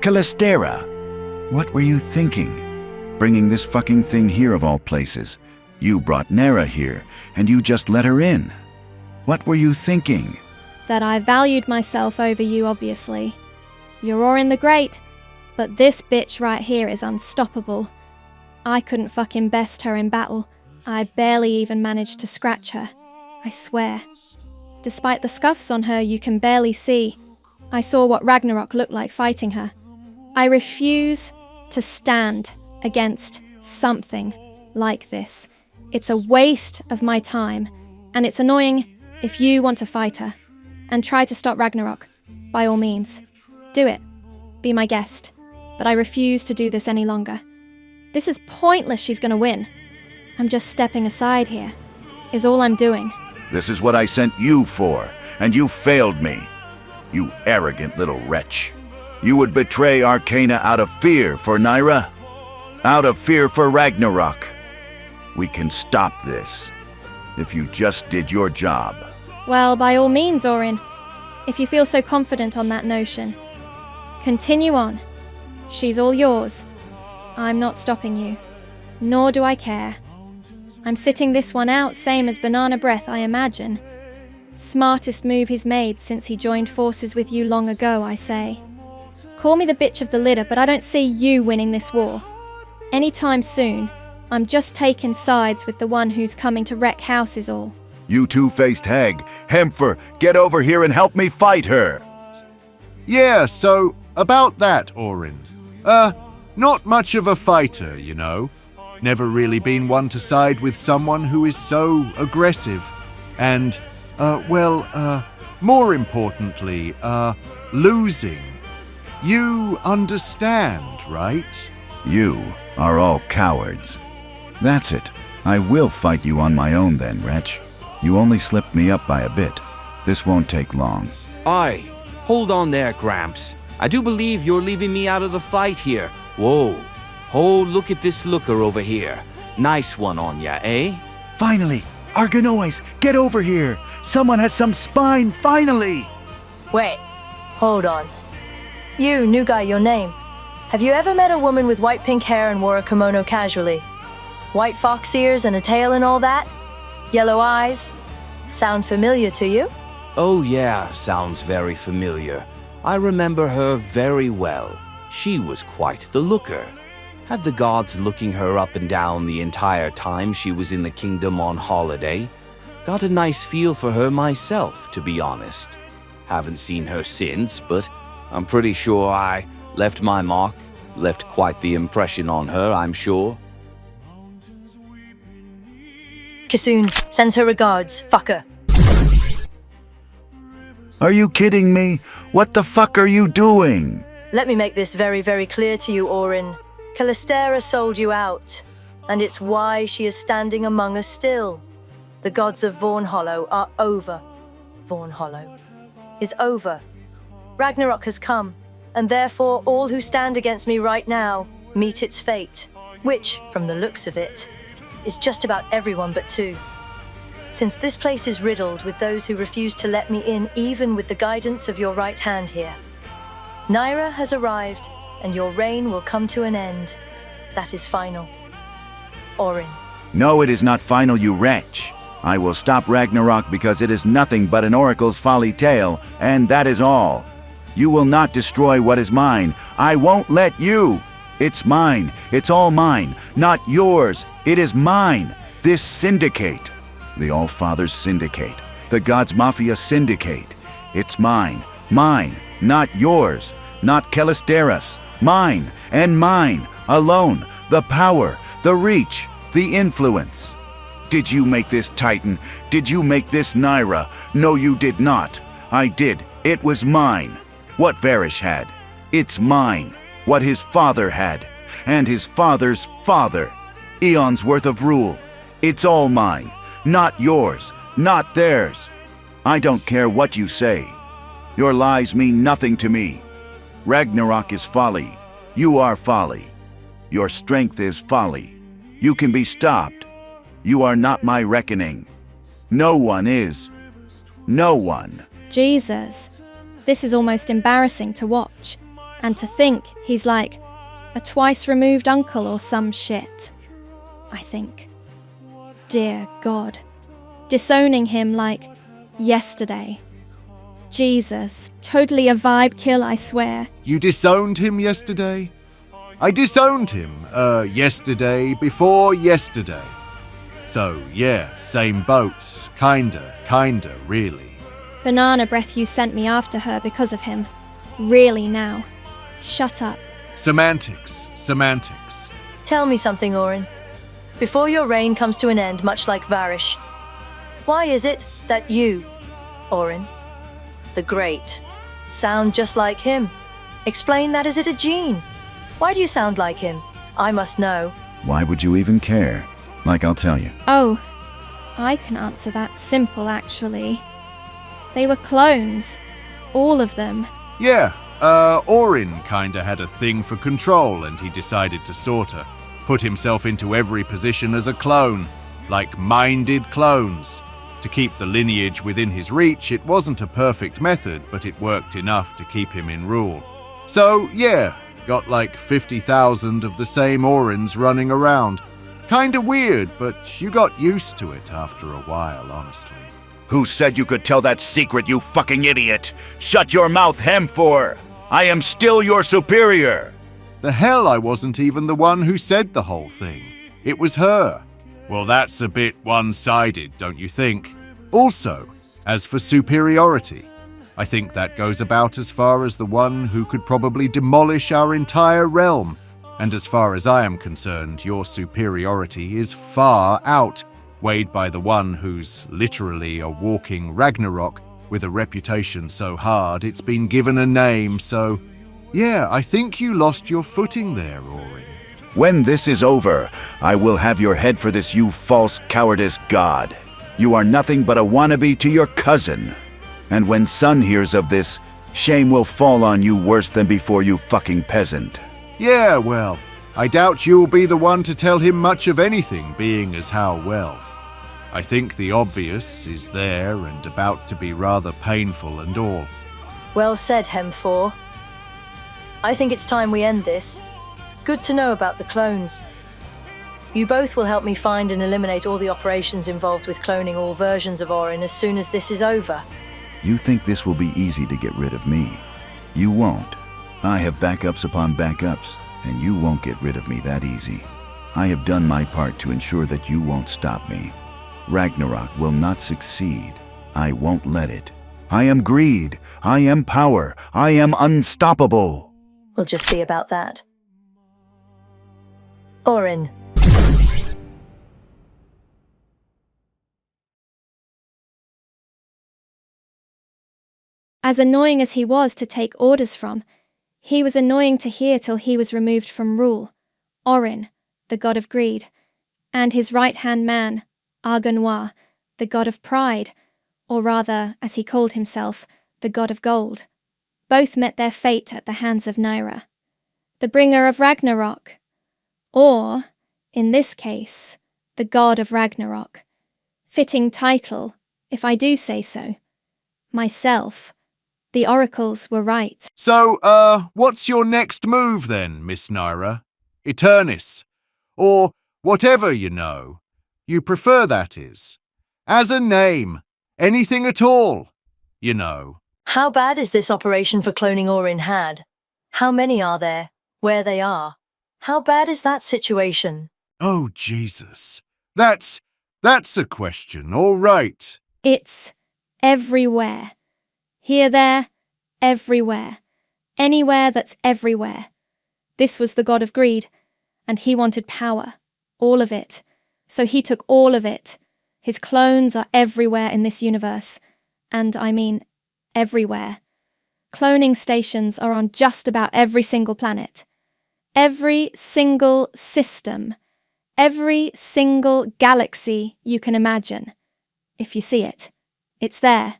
Calistera! What were you thinking? Bringing this fucking thing here of all places. You brought Nera here, and you just let her in. What were you thinking? That I valued myself over you, obviously. You're Orin the Great, but this bitch right here is unstoppable. I couldn't fucking best her in battle. I barely even managed to scratch her. I swear. Despite the scuffs on her you can barely see, I saw what Ragnarok looked like fighting her. I refuse to stand against something like this. It's a waste of my time, and it's annoying if you want to fight her. And try to stop Ragnarok, by all means. Do it. Be my guest. But I refuse to do this any longer. This is pointless, she's gonna win. I'm just stepping aside here, is all I'm doing. This is what I sent you for, and you failed me. You arrogant little wretch. You would betray Arcana out of fear for Nyra? Out of fear for Ragnarok? We can stop this, if you just did your job. Well, by all means, Orin, if you feel so confident on that notion. Continue on. She's all yours. I'm not stopping you. Nor do I care. I'm sitting this one out, same as Banana Breath, I imagine. Smartest move he's made since he joined forces with you long ago, I say. Call me the bitch of the litter, but I don't see you winning this war. Anytime soon. I'm just taking sides with the one who's coming to wreck house is all. You two-faced hag, Hemfer, get over here and help me fight her! Yeah, so, about that, Orin. Not much of a fighter, you know. Never really been one to side with someone who is so aggressive. And, more importantly, losing. You understand, right? You are all cowards. That's it. I will fight you on my own then, wretch. You only slipped me up by a bit. This won't take long. Aye, hold on there, Gramps. I do believe you're leaving me out of the fight here. Whoa. Oh, look at this looker over here. Nice one on ya, eh? Finally! Argonoids, get over here! Someone has some spine, finally! Wait, hold on. You, new guy, your name. Have you ever met a woman with white-pink hair and wore a kimono casually? White fox ears and a tail and all that? Yellow eyes? Sound familiar to you? Oh yeah, sounds very familiar. I remember her very well. She was quite the looker. Had the gods looking her up and down the entire time she was in the kingdom on holiday. Got a nice feel for her myself, to be honest. Haven't seen her since, but I'm pretty sure I left my mark. Left quite the impression on her, I'm sure. Kissoon sends her regards, fucker. Are you kidding me? What the fuck are you doing? Let me make this very, very clear to you, Orin. Calistera sold you out, and it's why she is standing among us still. The gods of Vornhollow are over. Vornhollow is over. Ragnarok has come, and therefore all who stand against me right now meet its fate, which, from the looks of it, is just about everyone but two. Since this place is riddled with those who refuse to let me in even with the guidance of your right hand here. Naira has arrived, and your reign will come to an end. That is final. Orin. No, it is not final, you wretch. I will stop Ragnarok because it is nothing but an oracle's folly tale, and that is all. You will not destroy what is mine. I won't let you. It's mine. It's all mine. Not yours. It is mine. This syndicate. The All-Father's syndicate. The Gods Mafia syndicate. It's mine. Mine. Not yours. Not Calistera's. Mine. And mine. Alone. The power. The reach. The influence. Did you make this Titan? Did you make this Naira? No, you did not. I did. It was mine. What Varish had. It's mine. What his father had. And his father's father. Eons worth of rule. It's all mine. Not yours. Not theirs. I don't care what you say. Your lies mean nothing to me. Ragnarok is folly. You are folly. Your strength is folly. You can be stopped. You are not my reckoning. No one is. No one. Jesus. This is almost embarrassing to watch. And to think he's like a twice-removed uncle or some shit. I think. Dear God. Disowning him like yesterday. Jesus. Totally a vibe kill, I swear. You disowned him yesterday? I disowned him, yesterday before yesterday. So, yeah, same boat. Kinda, really. Banana breath, you sent me after her because of him. Really now. Shut up. Semantics. Tell me something, Orin. Before your reign comes to an end, much like Varish, why is it that you, Orin, the Great, sound just like him? Explain that. Is it a gene? Why do you sound like him? I must know. Why would you even care? Like I'll tell you. Oh, I can answer that simple, actually. They were clones. All of them. Yeah, Orin kinda had a thing for control and he decided to sorta put himself into every position as a clone, like minded clones. To keep the lineage within his reach, it wasn't a perfect method, but it worked enough to keep him in rule. So, yeah, got like 50,000 of the same Orins running around. Kinda weird, but you got used to it after a while, honestly. Who said you could tell that secret, you fucking idiot? Shut your mouth, Hemfor! I am still your superior! The hell, I wasn't even the one who said the whole thing. It was her. Well, that's a bit one-sided, don't you think? Also, as for superiority, I think that goes about as far as the one who could probably demolish our entire realm. And as far as I am concerned, your superiority is far outweighed by the one who's literally a walking Ragnarok with a reputation so hard it's been given a name, so yeah, I think you lost your footing there, Orin. When this is over, I will have your head for this, you false cowardice god. You are nothing but a wannabe to your cousin. And when Sun hears of this, shame will fall on you worse than before, you fucking peasant. Yeah, well, I doubt you'll be the one to tell him much of anything, being as how well. I think the obvious is there and about to be rather painful and all. Well said, Hemfor. I think it's time we end this. Good to know about the clones. You both will help me find and eliminate all the operations involved with cloning all versions of Orin as soon as this is over. You think this will be easy to get rid of me? You won't. I have backups upon backups, and you won't get rid of me that easy. I have done my part to ensure that you won't stop me. Ragnarok will not succeed. I won't let it. I am greed. I am power. I am unstoppable. We'll just see about that. Orin. As annoying as he was to take orders from, he was annoying to hear till he was removed from rule. Orin, the god of greed, and his right-hand man, Argonoir, the god of pride, or rather, as he called himself, the god of gold. Both met their fate at the hands of Naira, the bringer of Ragnarok, or, in this case, the god of Ragnarok. Fitting title, if I do say so. Myself. The oracles were right. So, what's your next move then, Miss Naira? Eternis? Or whatever you know. You prefer, that is. As a name. Anything at all. You know. How bad is this operation for cloning Orin had? How many are there? Where they are? How bad is that situation? Oh, Jesus. That's a question, all right. It's everywhere. Here, there, everywhere. Anywhere that's everywhere. This was the god of greed, and he wanted power. All of it. So he took all of it. His clones are everywhere in this universe. And I mean, everywhere. Cloning stations are on just about every single planet. Every single system. Every single galaxy you can imagine. If you see it. It's there.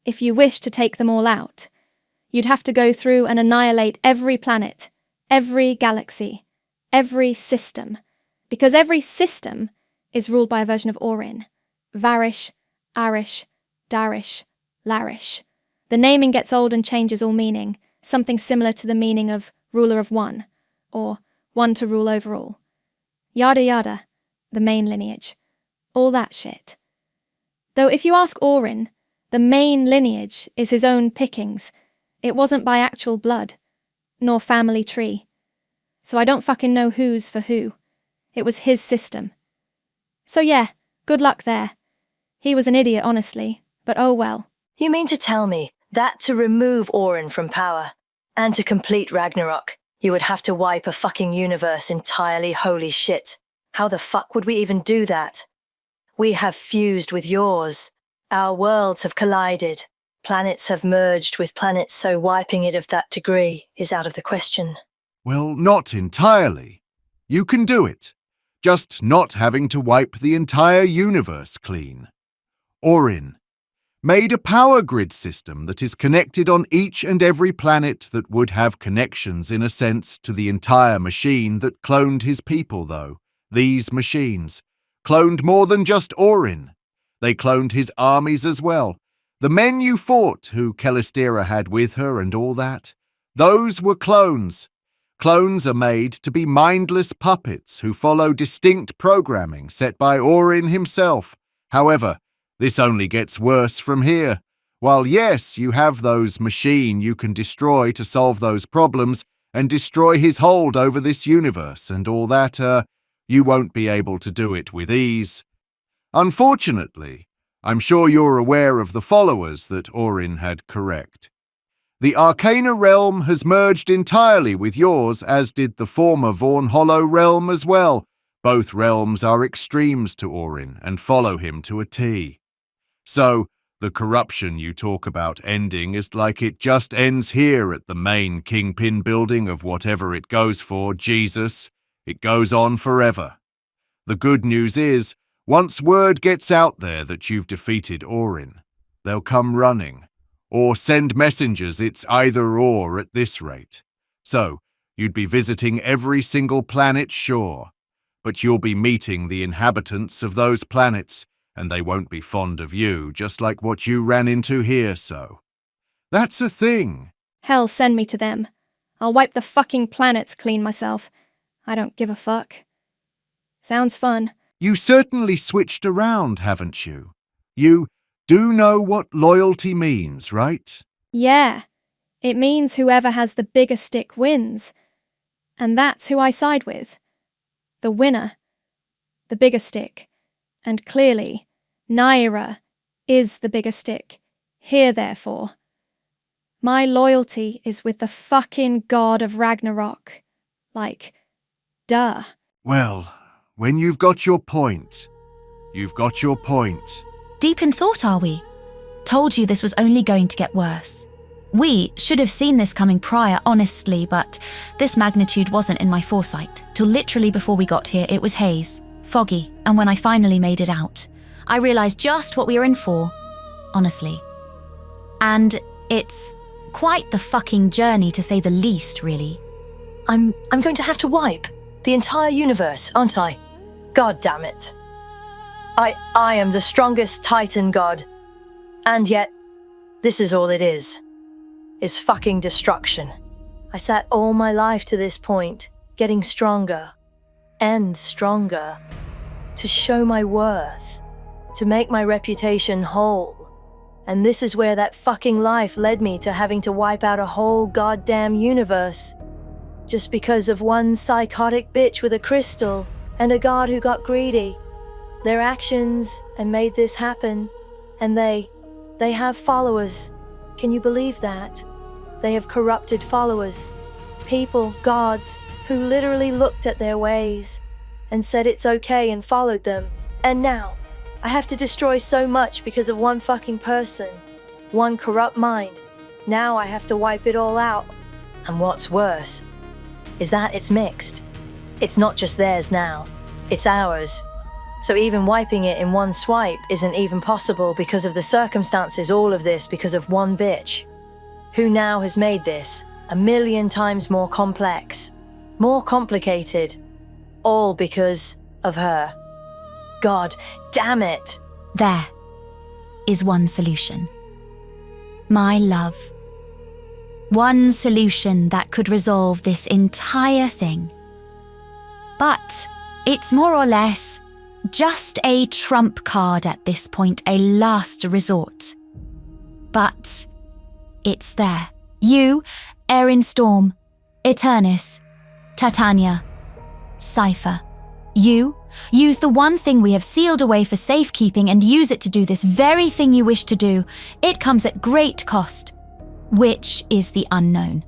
If you wish to take them all out, you'd have to go through and annihilate every planet, every galaxy, every system. Because every system is ruled by a version of Orin. Varish, Arish, Darish, Larish. The naming gets old and changes all meaning, something similar to the meaning of ruler of one, or one to rule over all. Yada yada, the main lineage. All that shit. Though if you ask Orin, the main lineage is his own pickings. It wasn't by actual blood, nor family tree. So I don't fucking know who's for who. It was his system. So yeah, good luck there. He was an idiot, honestly, but oh well. You mean to tell me that to remove Orin from power, and to complete Ragnarok, you would have to wipe a fucking universe entirely? Holy shit. How the fuck would we even do that? We have fused with yours. Our worlds have collided. Planets have merged with planets, so wiping it of that degree is out of the question. Well, not entirely. You can do it. Just not having to wipe the entire universe clean. Orin made a power grid system that is connected on each and every planet that would have connections, in a sense, to the entire machine that cloned his people, though. These machines cloned more than just Orin. They cloned his armies as well. The men you fought, who Calistera had with her and all that, those were clones. Clones are made to be mindless puppets who follow distinct programming set by Orin himself. However, this only gets worse from here. While yes, you have those machine you can destroy to solve those problems and destroy his hold over this universe and all that, you won't be able to do it with ease. Unfortunately, I'm sure you're aware of the followers that Orin had correct. The Arcana realm has merged entirely with yours, as did the former Vorn Hollow realm as well. Both realms are extremes to Orin and follow him to a T. So, the corruption you talk about ending is like it just ends here at the main Kingpin building of whatever it goes for, Jesus. It goes on forever. The good news is, once word gets out there that you've defeated Orin, they'll come running. Or send messengers. It's either or at this rate. So, you'd be visiting every single planet, sure. But you'll be meeting the inhabitants of those planets, and they won't be fond of you, just like what you ran into here, so. That's a thing. Hell, send me to them. I'll wipe the fucking planets clean myself. I don't give a fuck. Sounds fun. You certainly switched around, haven't you? You do know what loyalty means, right? Yeah. It means whoever has the bigger stick wins. And that's who I side with. The winner. The bigger stick. And clearly, Naira is the bigger stick. Here, therefore. My loyalty is with the fucking god of Ragnarok. Like, duh. Well, when you've got your point, you've got your point. Deep in thought, are we? Told you this was only going to get worse. We should have seen this coming prior, honestly, but this magnitude wasn't in my foresight. Till literally before we got here, it was haze, foggy, and when I finally made it out, I realized just what we were in for, honestly. And it's quite the fucking journey, to say the least, really. I'm going to have to wipe the entire universe, aren't I? God damn it. I am the strongest Titan god. And yet, this is all it is fucking destruction. I sat all my life to this point, getting stronger and stronger, to show my worth, to make my reputation whole. And this is where that fucking life led me to having to wipe out a whole goddamn universe. Just because of one psychotic bitch with a crystal and a god who got greedy. Their actions and made this happen. And they have followers. Can you believe that? They have corrupted followers. People, gods, who literally looked at their ways and said it's okay and followed them. And now, I have to destroy so much because of one fucking person. One corrupt mind. Now I have to wipe it all out. And what's worse is that it's mixed. It's not just theirs now, it's ours. So even wiping it in one swipe isn't even possible because of the circumstances, all of this because of one bitch, who now has made this 1,000,000 times more complex, more complicated, all because of her. God damn it. There is one solution. My love. One solution that could resolve this entire thing. But it's more or less just a trump card at this point, a last resort. But it's there. You, Erin Storm, Eternis, Titania, Cypher. You use the one thing we have sealed away for safekeeping and use it to do this very thing you wish to do. It comes at great cost, which is the unknown.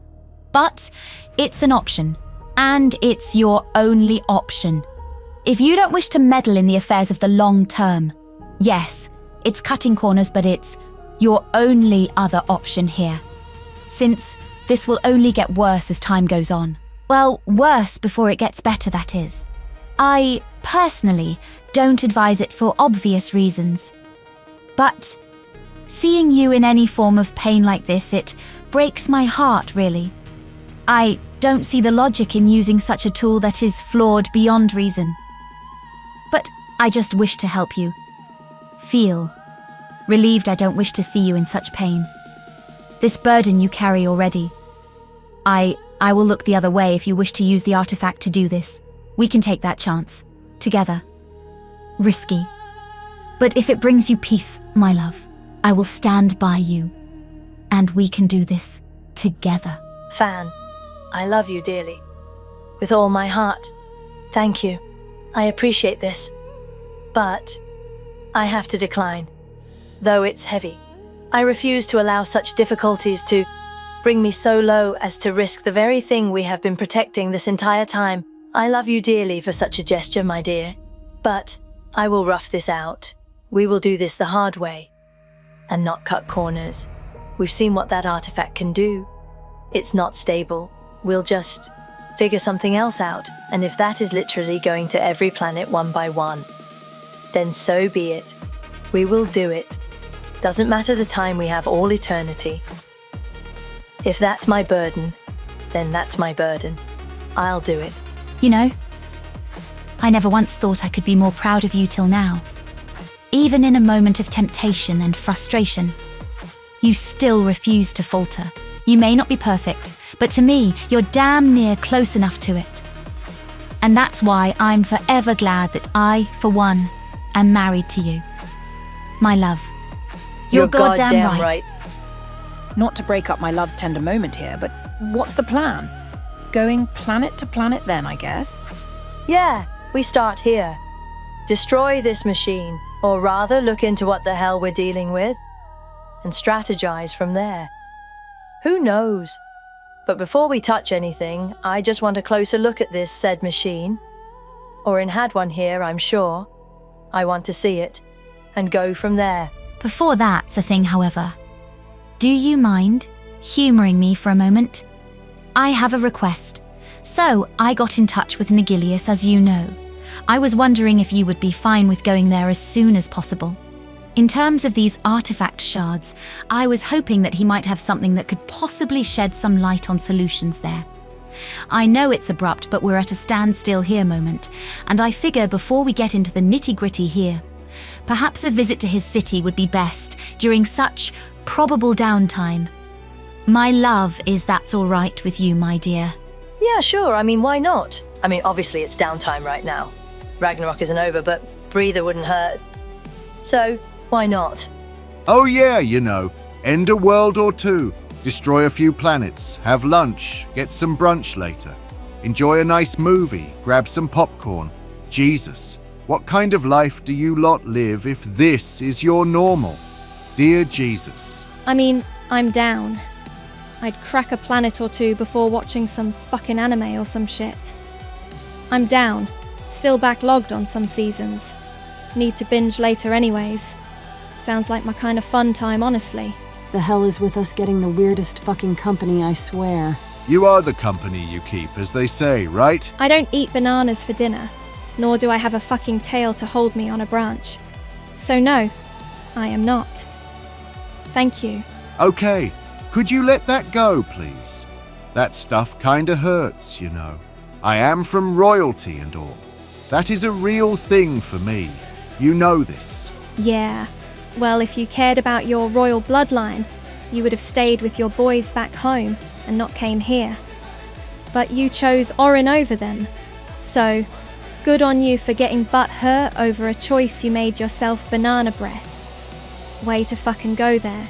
But it's an option, and it's your only option. If you don't wish to meddle in the affairs of the long term, yes, it's cutting corners, but it's your only other option here. Since this will only get worse as time goes on. Well, worse before it gets better, that is. I, personally, don't advise it for obvious reasons. But seeing you in any form of pain like this, it breaks my heart, really. I don't see the logic in using such a tool that is flawed beyond reason. But I just wish to help you. Feel relieved I don't wish to see you in such pain. This burden you carry already. I will look the other way if you wish to use the artifact to do this. We can take that chance. Together. Risky. But if it brings you peace, my love, I will stand by you. And we can do this together. Fan, I love you dearly. With all my heart. Thank you. I appreciate this. But I have to decline. Though it's heavy. I refuse to allow such difficulties to bring me so low as to risk the very thing we have been protecting this entire time. I love you dearly for such a gesture, my dear. But I will rough this out. We will do this the hard way. And not cut corners. We've seen what that artifact can do. It's not stable. We'll just figure something else out. And if that is literally going to every planet one by one, then so be it. We will do it. Doesn't matter the time, we have all eternity. If that's my burden, then that's my burden. I'll do it. You know, I never once thought I could be more proud of you till now. Even in a moment of temptation and frustration, you still refuse to falter. You may not be perfect, but to me, you're damn near close enough to it. And that's why I'm forever glad that I, for one, am married to you. My love, you're goddamn right. Not to break up my love's tender moment here, but what's the plan? Going planet to planet then, I guess? Yeah, we start here. Destroy this machine, or rather look into what the hell we're dealing with, and strategize from there. Who knows? But before we touch anything, I just want a closer look at this said machine. Orin had one here, I'm sure. I want to see it, and go from there. Before that's a thing, however, do you mind humouring me for a moment. I have a request. So, I got in touch with Nigilius, as you know. I was wondering if you would be fine with going there as soon as possible. In terms of these artifact shards, I was hoping that he might have something that could possibly shed some light on solutions there. I know it's abrupt, but we're at a standstill here moment, and I figure before we get into the nitty-gritty here, perhaps a visit to his city would be best during such probable downtime. My love is that's all right with you, my dear. Yeah, sure. I mean, why not? I mean, obviously it's downtime right now. Ragnarok isn't over, but breather wouldn't hurt. So, why not? Oh yeah, you know, end a world or two, destroy a few planets, have lunch, get some brunch later, enjoy a nice movie, grab some popcorn. Jesus, what kind of life do you lot live if this is your normal? Dear Jesus. I mean, I'm down. I'd crack a planet or two before watching some fucking anime or some shit. I'm down. Still backlogged on some seasons. Need to binge later anyways. Sounds like my kind of fun time, honestly. The hell is with us getting the weirdest fucking company, I swear. You are the company you keep, as they say, right? I don't eat bananas for dinner, nor do I have a fucking tail to hold me on a branch. So no, I am not. Thank you. Okay, could you let that go, please? That stuff kinda hurts, you know. I am from royalty and all. That is a real thing for me. You know this. Yeah. Well, if you cared about your royal bloodline, you would have stayed with your boys back home and not came here. But you chose Orin over them. So, good on you for getting butt-hurt over a choice you made yourself, banana breath. Way to fucking go there.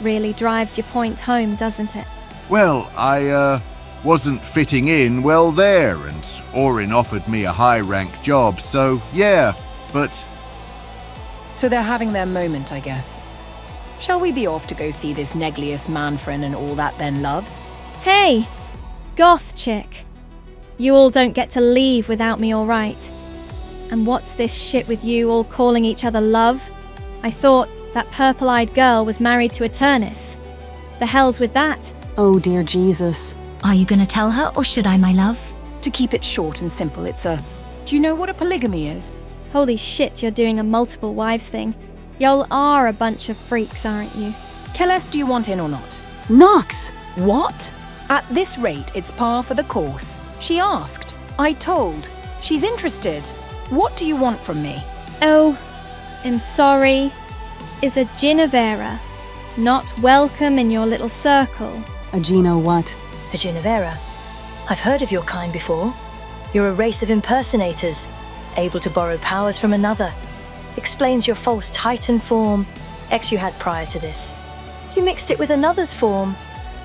Really drives your point home, doesn't it? Well, I wasn't fitting in well there, and Orin offered me a high-rank job, so yeah, but... So they're having their moment, I guess. Shall we be off to go see this Neglius Manfred and all that then, loves? Hey! Goth chick. You all don't get to leave without me, alright? And what's this shit with you all calling each other love? I thought that purple-eyed girl was married to Eternus. The hell's with that? Oh dear Jesus. Are you going to tell her, or should I, my love? To keep it short and simple, it's a... Do you know what a polygamy is? Holy shit, you're doing a multiple wives thing. Y'all are a bunch of freaks, aren't you? Keles, do you want in or not? Nox! What? At this rate, it's par for the course. She asked. I told. She's interested. What do you want from me? Oh, I'm sorry. Is a Ginevera not welcome in your little circle? A Gino what? A Ginevera. I've heard of your kind before. You're a race of impersonators, able to borrow powers from another. Explains your false Titan form, ex you had prior to this. You mixed it with another's form.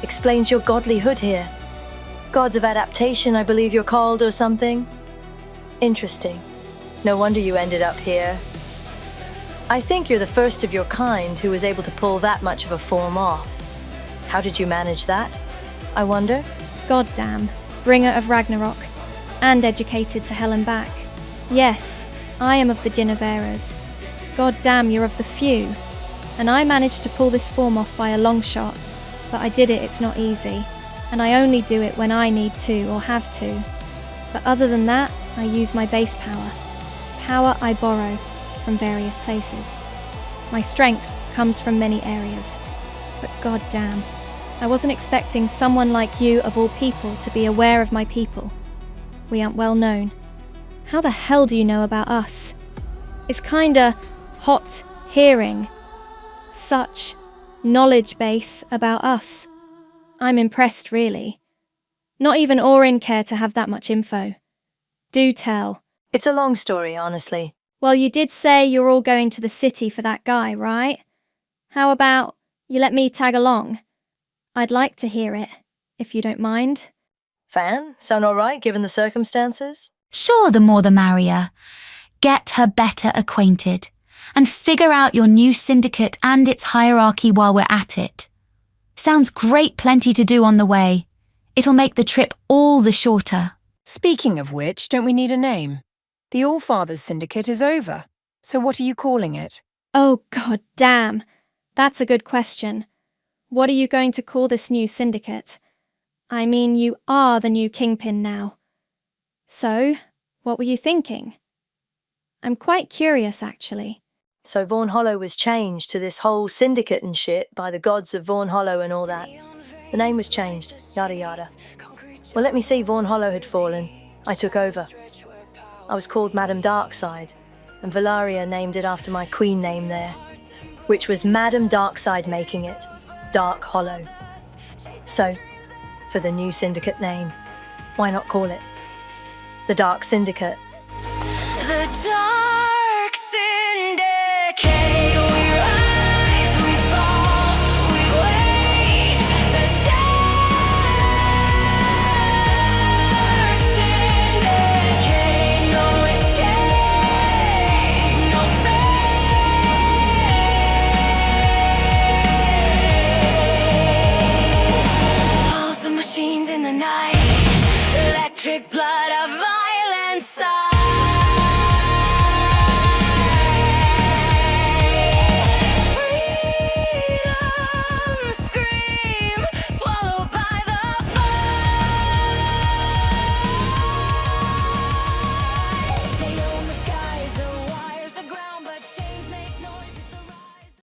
Explains your godly hood here. Gods of adaptation, I believe you're called, or something. Interesting. No wonder you ended up here. I think you're the first of your kind who was able to pull that much of a form off. How did you manage that, I wonder? Goddamn, bringer of Ragnarok, and educated to hell and back. Yes, I am of the Gineveras. Goddamn, you're of the few. And I managed to pull this form off by a long shot, but I did it, it's not easy. And I only do it when I need to or have to. But other than that, I use my base power. Power I borrow from various places. My strength comes from many areas. But goddamn, I wasn't expecting someone like you of all people to be aware of my people. We aren't well known. How the hell do you know about us? It's kinda hot hearing such knowledge base about us. I'm impressed, really. Not even Orin cared to have that much info. Do tell. It's a long story, honestly. Well, you did say you're all going to the city for that guy, right? How about you let me tag along? I'd like to hear it, if you don't mind. Fan? Sound alright, given the circumstances? Sure, the more the merrier. Get her better acquainted, and figure out your new syndicate and its hierarchy while we're at it. Sounds great, plenty to do on the way. It'll make the trip all the shorter. Speaking of which, don't we need a name? The All-Fathers Syndicate is over, so what are you calling it? Oh, god damn. That's a good question. What are you going to call this new syndicate? I mean, you are the new kingpin now. So, what were you thinking? I'm quite curious, actually. So Vaughan Hollow was changed to this whole syndicate and shit by the gods of Vaughan Hollow and all that. The name was changed, yada yada. Well, let me see, Vaughan Hollow had fallen. I took over. I was called Madame Darkside, and Valaria named it after my queen name there, which was Madame Darkside, making it Dark Hollow. So, for the new syndicate name, why not call it the Dark Syndicate? The dark